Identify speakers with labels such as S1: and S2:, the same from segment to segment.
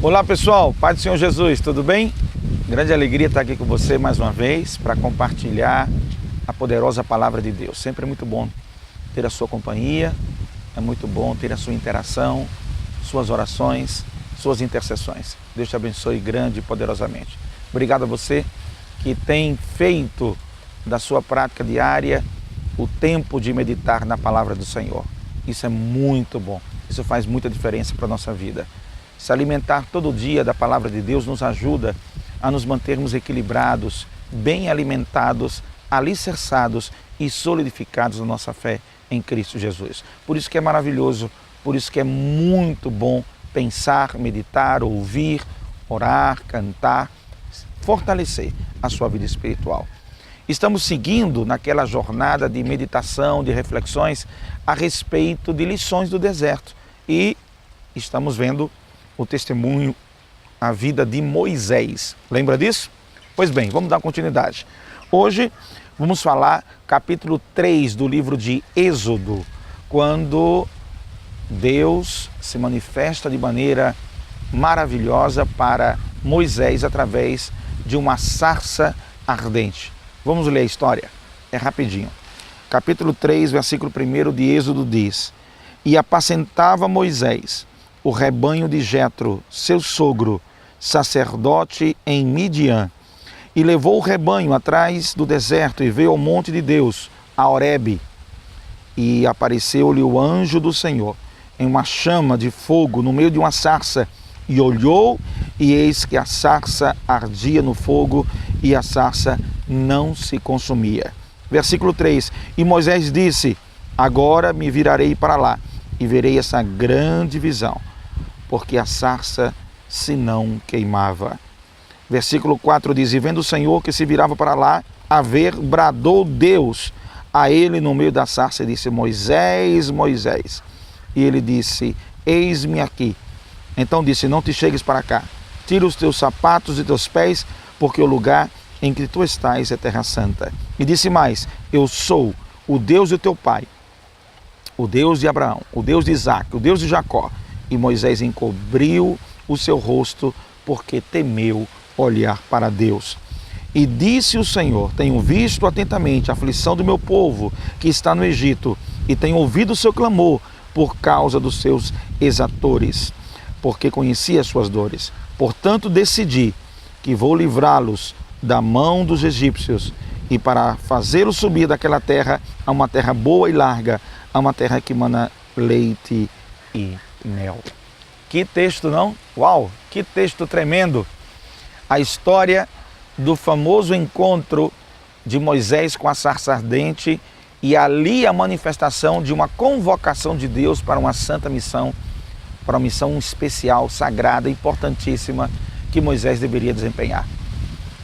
S1: Olá pessoal, Paz do Senhor Jesus, tudo bem? Grande alegria estar aqui com você mais uma vez para compartilhar a poderosa palavra de Deus. Sempre é muito bom ter a sua companhia, é muito bom ter a sua interação, suas orações, suas intercessões. Deus te abençoe grande e poderosamente. Obrigado a você que tem feito da sua prática diária o tempo de meditar na palavra do Senhor. Isso é muito bom, isso faz muita diferença para a nossa vida. Se alimentar todo dia da palavra de Deus nos ajuda a nos mantermos equilibrados, bem alimentados, alicerçados e solidificados na nossa fé em Cristo Jesus. Por isso que é maravilhoso, por isso que é muito bom pensar, meditar, ouvir, orar, cantar, fortalecer a sua vida espiritual. Estamos seguindo naquela jornada de meditação, de reflexões a respeito de lições do deserto e estamos vendo o testemunho, a vida de Moisés. Lembra disso? Pois bem, vamos dar continuidade. Hoje vamos falar capítulo 3 do livro de Êxodo, quando Deus se manifesta de maneira maravilhosa para Moisés através de uma sarça ardente. Vamos ler a história? É rapidinho. Capítulo 3, versículo 1 de Êxodo diz: E apacentava Moisés o rebanho de Jetro, seu sogro, sacerdote em Midian, e levou o rebanho atrás do deserto e veio ao monte de Deus, a Horebe. E apareceu-lhe o anjo do Senhor em uma chama de fogo no meio de uma sarça, e olhou, e eis que a sarça ardia no fogo, e a sarça não se consumia. Versículo 3, e Moisés disse: Agora me virarei para lá, e verei essa grande visão, porque a sarça se não queimava. Versículo 4 diz: E vendo o Senhor que se virava para lá, a ver, bradou Deus a ele no meio da sarça e disse: Moisés, Moisés. E ele disse: Eis-me aqui. Então disse: Não te chegues para cá, tira os teus sapatos de teus pés, porque o lugar em que tu estás é terra santa. E disse mais: Eu sou o Deus de teu pai, o Deus de Abraão, o Deus de Isaque, o Deus de Jacó. E Moisés encobriu o seu rosto, porque temeu olhar para Deus. E disse o Senhor: Tenho visto atentamente a aflição do meu povo que está no Egito, e tenho ouvido o seu clamor por causa dos seus exatores, porque conheci as suas dores. Portanto decidi que vou livrá-los da mão dos egípcios, e para fazê-los subir daquela terra a uma terra boa e larga, a uma terra que mana leite e mel. Que texto, não? Uau, que texto tremendo! A história do famoso encontro de Moisés com a sarça ardente e ali a manifestação de uma convocação de Deus para uma santa missão, para uma missão especial, sagrada, importantíssima que Moisés deveria desempenhar.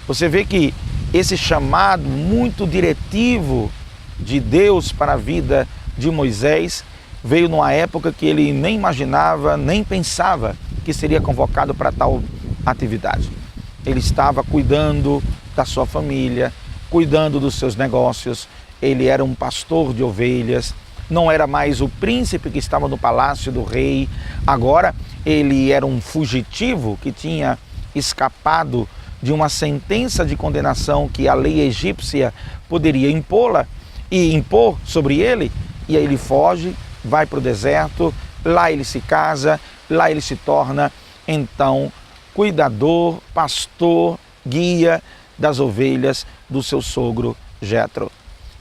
S1: Você vê que esse chamado muito diretivo de Deus para a vida de Moisés veio numa época que ele nem imaginava, nem pensava que seria convocado para tal atividade. Ele estava cuidando da sua família, cuidando dos seus negócios, ele era um pastor de ovelhas, não era mais o príncipe que estava no palácio do rei, agora ele era um fugitivo que tinha escapado de uma sentença de condenação que a lei egípcia poderia impor sobre ele, e aí ele foge, vai para o deserto, lá ele se casa, lá ele se torna, então, cuidador, pastor, guia das ovelhas do seu sogro Jetro.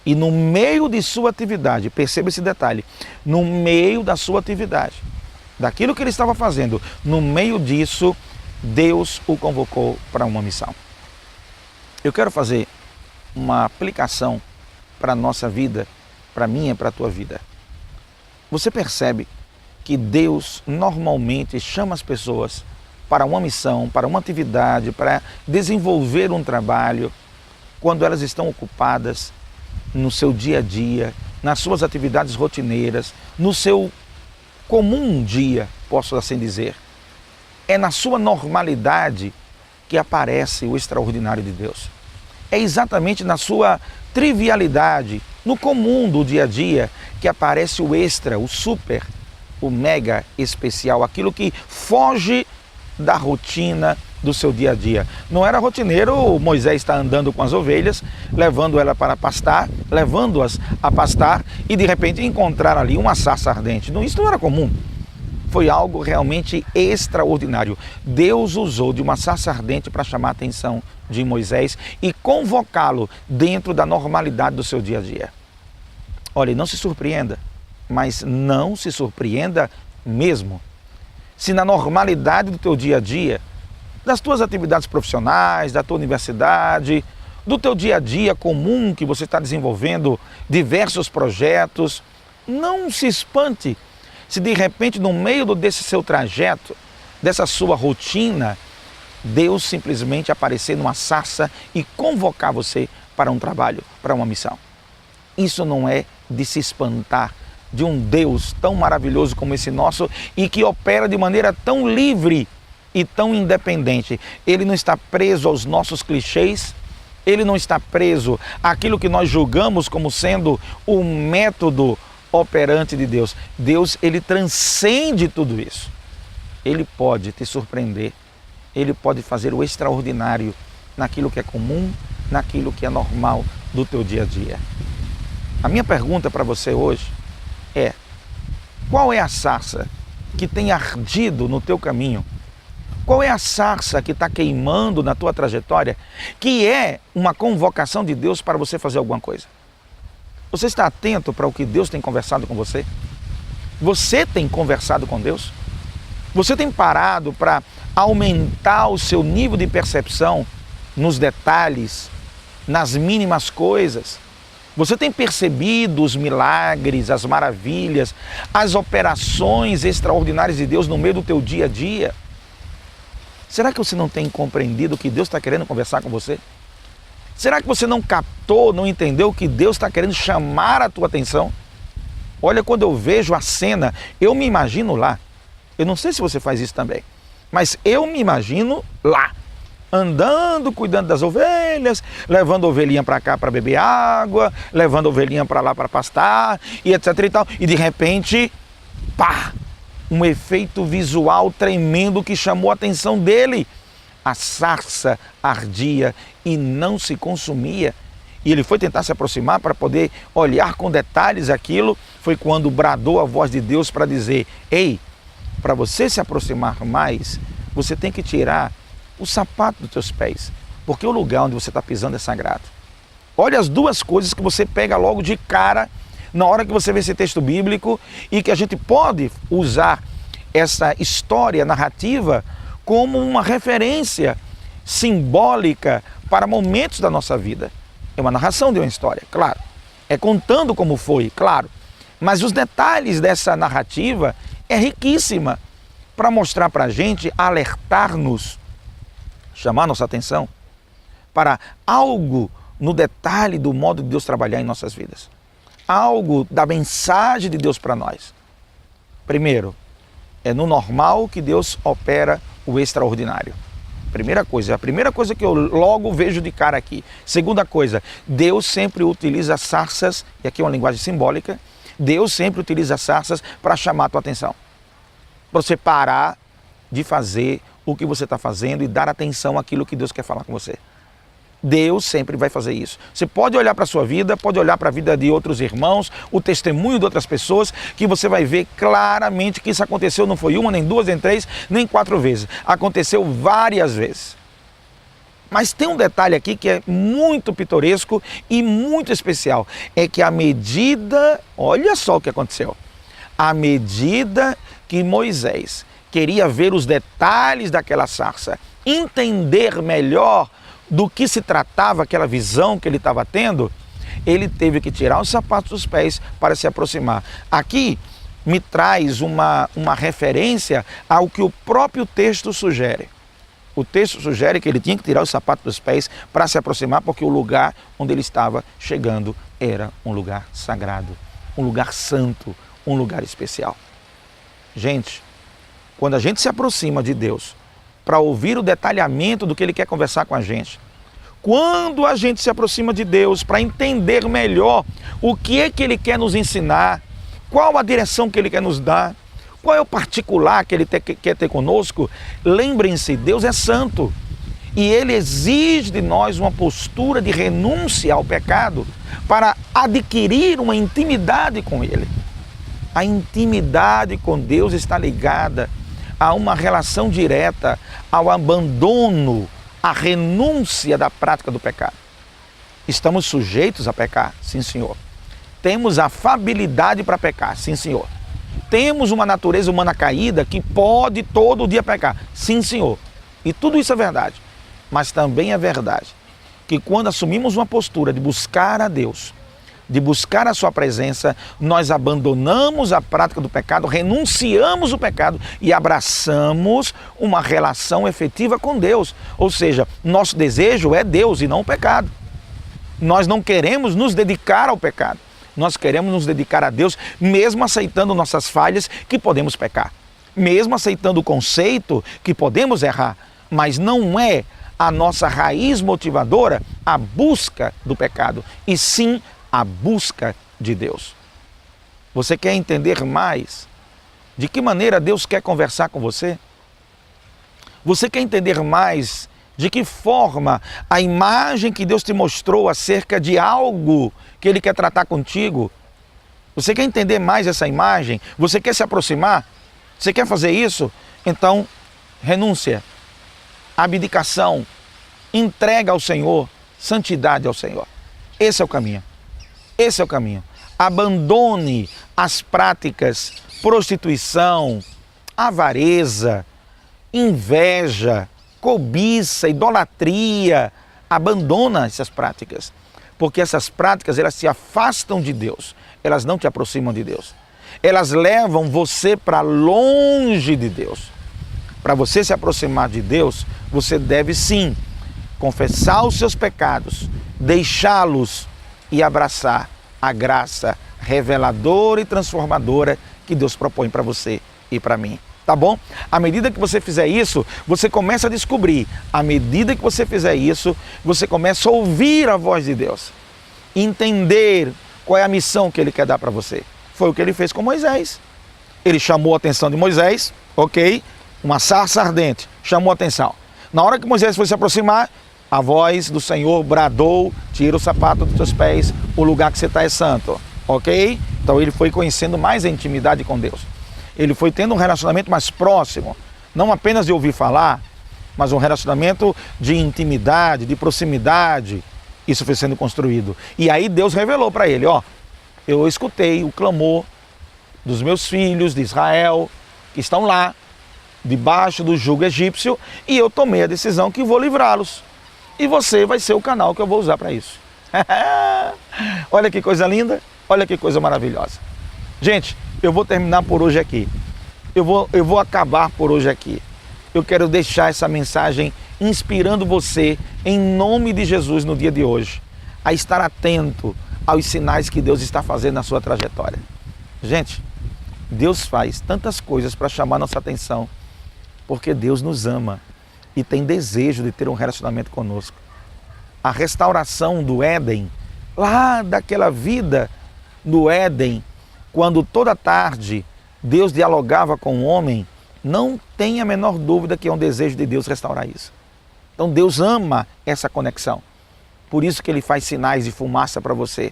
S1: E no meio de sua atividade, perceba esse detalhe, no meio da sua atividade, daquilo que ele estava fazendo, no meio disso, Deus o convocou para uma missão. Eu quero fazer uma aplicação para a nossa vida, para a minha, para a tua vida. Você percebe que Deus normalmente chama as pessoas para uma missão, para uma atividade, para desenvolver um trabalho, quando elas estão ocupadas no seu dia a dia, nas suas atividades rotineiras, no seu comum dia, posso assim dizer. É na sua normalidade que aparece o extraordinário de Deus. É exatamente na sua trivialidade, no comum do dia a dia, que aparece o extra, o super, o mega especial, aquilo que foge da rotina do seu dia a dia. Não era rotineiro Moisés estar andando com as ovelhas, levando ela para pastar, levando-as a pastar e de repente encontrar ali uma sarça ardente. Não, isso não era comum. Foi algo realmente extraordinário. Deus usou de uma sarça ardente para chamar a atenção de Moisés e convocá-lo dentro da normalidade do seu dia a dia. Olha, não se surpreenda, mas não se surpreenda mesmo. Se na normalidade do teu dia a dia, das tuas atividades profissionais, da tua universidade, do teu dia a dia comum que você está desenvolvendo diversos projetos, não se espante se de repente no meio desse seu trajeto, dessa sua rotina, Deus simplesmente aparecer numa sarça e convocar você para um trabalho, para uma missão. Isso não é de se espantar de um Deus tão maravilhoso como esse nosso e que opera de maneira tão livre e tão independente. Ele não está preso aos nossos clichês, ele não está preso àquilo que nós julgamos como sendo o método operante de Deus. Deus, ele transcende tudo isso. Ele pode te surpreender, ele pode fazer o extraordinário naquilo que é comum, naquilo que é normal do teu dia a dia. A minha pergunta para você hoje é: qual é a sarça que tem ardido no teu caminho? Qual é a sarça que está queimando na tua trajetória, que é uma convocação de Deus para você fazer alguma coisa? Você está atento para o que Deus tem conversado com você? Você tem conversado com Deus? Você tem parado para aumentar o seu nível de percepção nos detalhes, nas mínimas coisas? Você tem percebido os milagres, as maravilhas, as operações extraordinárias de Deus no meio do teu dia a dia? Será que você não tem compreendido o que Deus está querendo conversar com você? Será que você não captou, não entendeu que Deus está querendo chamar a tua atenção? Olha, quando eu vejo a cena, eu me imagino lá. Eu não sei se você faz isso também, mas eu me imagino lá, andando, cuidando das ovelhas, levando a ovelhinha para cá para beber água, levando a ovelhinha para lá para pastar, e etc e tal. E de repente, pá! Um efeito visual tremendo que chamou a atenção dele. A sarça ardia e não se consumia. E ele foi tentar se aproximar para poder olhar com detalhes aquilo. Foi quando bradou a voz de Deus para dizer: ei, para você se aproximar mais, você tem que tirar o sapato dos teus pés, porque o lugar onde você está pisando é sagrado. Olha as duas coisas que você pega logo de cara na hora que você vê esse texto bíblico e que a gente pode usar essa história narrativa como uma referência simbólica para momentos da nossa vida. É uma narração de uma história, claro. É contando como foi, claro. Mas os detalhes dessa narrativa é riquíssima para mostrar para a gente, alertar-nos, chamar nossa atenção para algo no detalhe do modo de Deus trabalhar em nossas vidas. Algo da mensagem de Deus para nós. Primeiro, é no normal que Deus opera o extraordinário. A primeira coisa que eu logo vejo de cara aqui. Segunda coisa, Deus sempre utiliza sarças, e aqui é uma linguagem simbólica, Deus sempre utiliza sarças para chamar a tua atenção. Para você parar de fazer o que você está fazendo e dar atenção àquilo que Deus quer falar com você. Deus sempre vai fazer isso. Você pode olhar para a sua vida, pode olhar para a vida de outros irmãos, o testemunho de outras pessoas, que você vai ver claramente que isso aconteceu, não foi uma, nem duas, nem três, nem 4 vezes. Aconteceu várias vezes. Mas tem um detalhe aqui que é muito pitoresco e muito especial. É que à medida, olha só o que aconteceu. À medida que Moisés queria ver os detalhes daquela sarça, entender melhor do que se tratava aquela visão que ele estava tendo, ele teve que tirar os sapatos dos pés para se aproximar. Aqui me traz uma referência ao que o próprio texto sugere. O texto sugere que ele tinha que tirar os sapatos dos pés para se aproximar, porque o lugar onde ele estava chegando era um lugar sagrado, um lugar santo, um lugar especial. Gente, quando a gente se aproxima de Deus para ouvir o detalhamento do que Ele quer conversar com a gente, quando a gente se aproxima de Deus para entender melhor o que é que Ele quer nos ensinar, qual a direção que Ele quer nos dar, Qual é o particular que Ele quer ter conosco? Lembrem-se, Deus é santo. E Ele exige de nós uma postura de renúncia ao pecado para adquirir uma intimidade com Ele. A intimidade com Deus está ligada a uma relação direta ao abandono, à renúncia da prática do pecado. Estamos sujeitos a pecar? Sim, Senhor. Temos a fabilidade para pecar? Sim, Senhor. Temos uma natureza humana caída que pode todo dia pecar? Sim, Senhor. E tudo isso é verdade. Mas também é verdade que quando assumimos uma postura de buscar a Deus, de buscar a sua presença, nós abandonamos a prática do pecado, renunciamos o pecado e abraçamos uma relação efetiva com Deus. Ou seja, nosso desejo é Deus e não o pecado. Nós não queremos nos dedicar ao pecado. Nós queremos nos dedicar a Deus, mesmo aceitando nossas falhas, que podemos pecar. Mesmo aceitando o conceito que podemos errar. Mas não é a nossa raiz motivadora a busca do pecado, e sim a busca de Deus. Você quer entender mais de que maneira Deus quer conversar com você? Você quer entender mais de que forma a imagem que Deus te mostrou acerca de algo que Ele quer tratar contigo? Você quer entender mais essa imagem? Você quer se aproximar? Você quer fazer isso? Então, renúncia, abdicação, entrega ao Senhor, santidade ao Senhor. Esse é o caminho. Esse é o caminho. Abandone as práticas, prostituição, avareza, inveja, cobiça, idolatria. Abandona essas práticas, porque essas práticas elas te afastam de Deus, elas não te aproximam de Deus. Elas levam você para longe de Deus. Para você se aproximar de Deus, você deve sim confessar os seus pecados, deixá-los e abraçar a graça reveladora e transformadora que Deus propõe para você e para mim. Tá bom? À medida que você fizer isso, você começa a descobrir. À medida que você fizer isso, você começa a ouvir a voz de Deus. Entender qual é a missão que Ele quer dar para você. Foi o que Ele fez com Moisés. Ele chamou a atenção de Moisés, ok? Uma sarça ardente, chamou a atenção. Na hora que Moisés foi se aproximar, a voz do Senhor bradou: tira o sapato dos teus pés, o lugar que você está é santo, ok? Então ele foi conhecendo mais a intimidade com Deus. Ele foi tendo um relacionamento mais próximo, não apenas de ouvir falar, mas um relacionamento de intimidade, de proximidade. Isso foi sendo construído. E aí Deus revelou para ele: ó, eu escutei o clamor dos meus filhos de Israel, que estão lá, debaixo do jugo egípcio, e eu tomei a decisão que vou livrá-los. E você vai ser o canal que eu vou usar para isso. Olha que coisa linda, olha que coisa maravilhosa. Gente, eu vou terminar por hoje aqui. Eu vou acabar por hoje aqui. Eu quero deixar essa mensagem inspirando você, em nome de Jesus, no dia de hoje, a estar atento aos sinais que Deus está fazendo na sua trajetória. Gente, Deus faz tantas coisas para chamar nossa atenção, porque Deus nos ama e tem desejo de ter um relacionamento conosco. A restauração do Éden, lá daquela vida do Éden, quando toda tarde Deus dialogava com o homem, não tem a menor dúvida que é um desejo de Deus restaurar isso. Então Deus ama essa conexão. Por isso que Ele faz sinais de fumaça para você.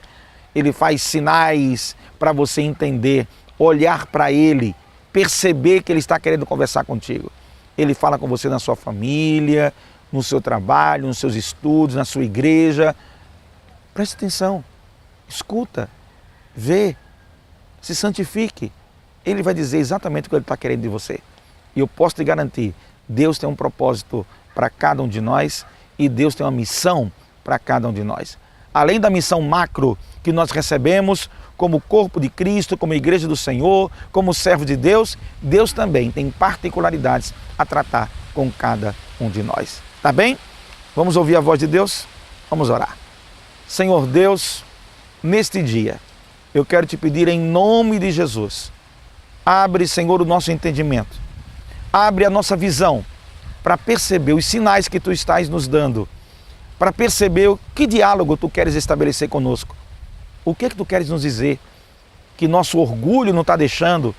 S1: Ele faz sinais para você entender, olhar para Ele, perceber que Ele está querendo conversar contigo. Ele fala com você na sua família, no seu trabalho, nos seus estudos, na sua igreja. Preste atenção, escuta, vê, se santifique. Ele vai dizer exatamente o que Ele está querendo de você. E eu posso te garantir, Deus tem um propósito para cada um de nós e Deus tem uma missão para cada um de nós. Além da missão macro que nós recebemos como corpo de Cristo, como igreja do Senhor, como servo de Deus, Deus também tem particularidades a tratar com cada um de nós. Tá bem? Vamos ouvir a voz de Deus? Vamos orar. Senhor Deus, neste dia, eu quero te pedir em nome de Jesus, abre, Senhor, o nosso entendimento, abre a nossa visão para perceber os sinais que Tu estás nos dando, para perceber que diálogo Tu queres estabelecer conosco. O que é que Tu queres nos dizer? Que nosso orgulho não está deixando,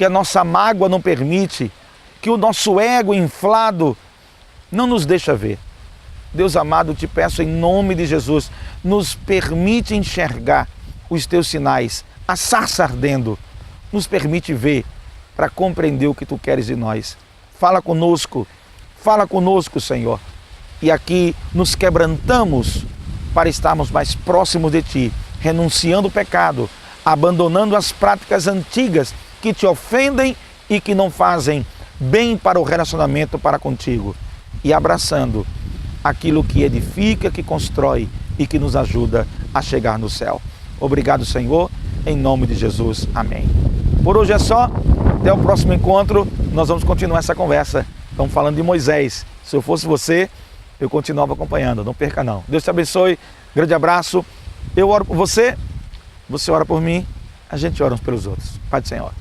S1: que a nossa mágoa não permite, que o nosso ego inflado não nos deixa ver. Deus amado, te peço em nome de Jesus, nos permite enxergar os teus sinais, a sarça ardendo, nos permite ver para compreender o que tu queres de nós. Fala conosco, Senhor. E aqui nos quebrantamos para estarmos mais próximos de ti, renunciando o pecado, abandonando as práticas antigas que te ofendem e que não fazem bem para o relacionamento para contigo, e abraçando aquilo que edifica, que constrói e que nos ajuda a chegar no céu. Obrigado, Senhor, em nome de Jesus. Amém. Por hoje é só. Até o próximo encontro. Nós vamos continuar essa conversa. Estamos falando de Moisés. Se eu fosse você, eu continuava acompanhando. Não perca não. Deus te abençoe. Grande abraço. Eu oro por você. Você ora por mim. A gente ora uns pelos outros. Pai do Senhor.